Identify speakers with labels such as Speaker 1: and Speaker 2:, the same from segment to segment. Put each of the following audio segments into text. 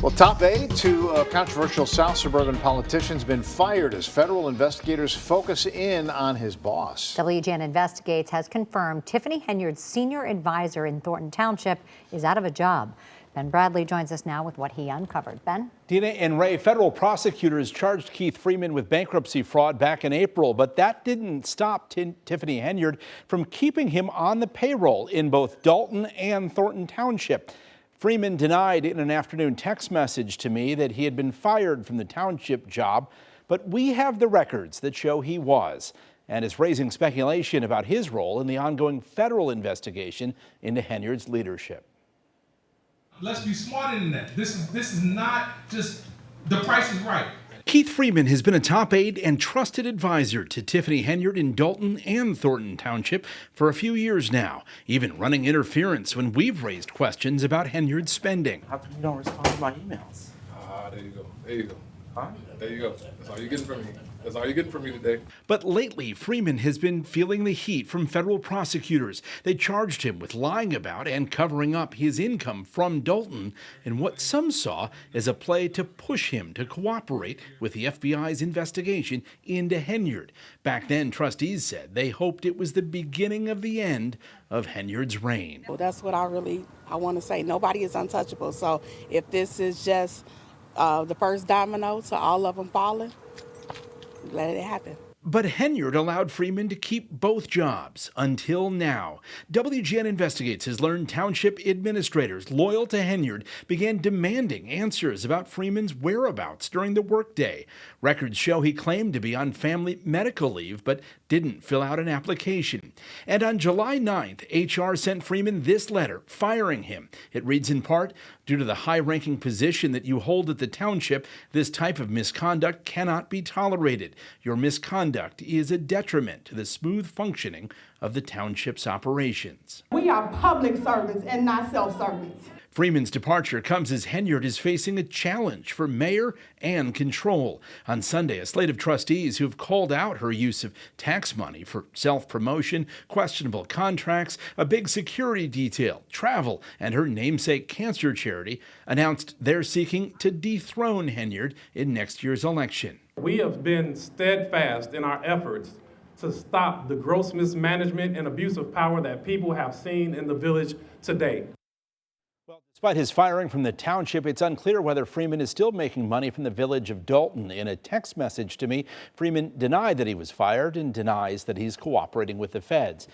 Speaker 1: Well, top aide to a controversial South suburban politician's been fired as federal investigators focus in on his boss.
Speaker 2: WGN Investigates has confirmed Tiffany Henyard's senior advisor in Thornton Township is out of a job. Ben Bradley joins us now with what he uncovered. Ben?
Speaker 3: Dina and Ray, federal prosecutors charged Keith Freeman with bankruptcy fraud back in April, but that didn't stop Tiffany Henyard from keeping him on the payroll in both Dalton and Thornton Township. Freeman denied in an afternoon text message to me that he had been fired from the township job, but we have the records that show he was, and is raising speculation about his role in the ongoing federal investigation into Henyard's leadership.
Speaker 4: Let's be smarter than that. This is not just the price is right.
Speaker 3: Keith Freeman has been a top aide and trusted advisor to Tiffany Henyard in Dalton and Thornton Township for a few years now, even running interference when we've raised questions about Henyard's spending.
Speaker 5: How come you don't respond to my emails?
Speaker 6: There you go. There you go.
Speaker 5: Huh?
Speaker 6: There you go. That's all you're getting from me. That's all you're getting from me today.
Speaker 3: But lately, Freeman has been feeling the heat from federal prosecutors. They charged him with lying about and covering up his income from Dalton in what some saw as a play to push him to cooperate with the FBI's investigation into Henyard. Back then, trustees said they hoped it was the beginning of the end of Henyard's reign.
Speaker 7: Well, that's what I want to say. Nobody is untouchable. So if this is just the first domino to all of them falling, let it happen.
Speaker 3: But Henyard allowed Freeman to keep both jobs until now. WGN Investigates has learned township administrators loyal to Henyard began demanding answers about Freeman's whereabouts during the workday. Records show he claimed to be on family medical leave but didn't fill out an application. And on July 9th, HR sent Freeman this letter firing him. It reads in part, "Due to the high-ranking position that you hold at the township, this type of misconduct cannot be tolerated. Your misconduct is a detriment to the smooth functioning of the township's operations."
Speaker 8: We are public servants and not self-servants.
Speaker 3: Freeman's departure comes as Henyard is facing a challenge for mayor and control. On Sunday, a slate of trustees who have called out her use of tax money for self-promotion, questionable contracts, a big security detail, travel, and her namesake cancer charity announced they're seeking to dethrone Henyard in next year's election.
Speaker 9: We have been steadfast in our efforts to stop the gross mismanagement and abuse of power that people have seen in the village today.
Speaker 3: Well, despite his firing from the township, it's unclear whether Freeman is still making money from the village of Dalton. In a text message to me, Freeman denied that he was fired and denies that he's cooperating with the feds.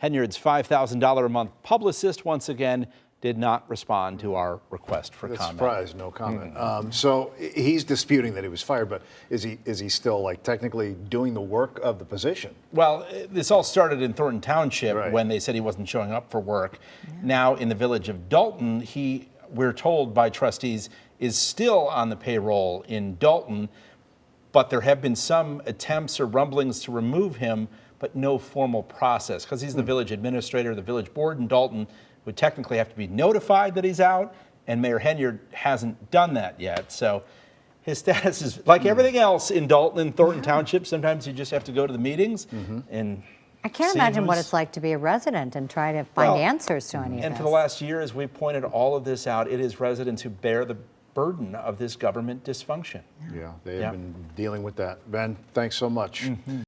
Speaker 3: Henyard's $5,000 a month publicist once again did not respond to our request for comment.
Speaker 1: Surprise, no comment. So he's disputing that he was fired, but is he still like technically doing the work of the position?
Speaker 3: Well, this all started in Thornton Township
Speaker 1: Right.
Speaker 3: when they said he wasn't showing up for work. Yeah. Now in the village of Dalton, we're told by trustees, is still on the payroll in Dalton, but there have been some attempts or rumblings to remove him, but no formal process because he's the village administrator. The village board in Dalton would technically have to be notified that he's out, and Mayor Henyard hasn't done that yet. So his status is like everything else in Dalton and Thornton Township. Sometimes you just have to go to the meetings and
Speaker 2: I can't imagine what it's like to be a resident and try to find answers to any of this.
Speaker 3: And for the last year, as we pointed all of this out, it is residents who bear the burden of this government dysfunction.
Speaker 1: Yeah, they have been dealing with that. Ben, thanks so much.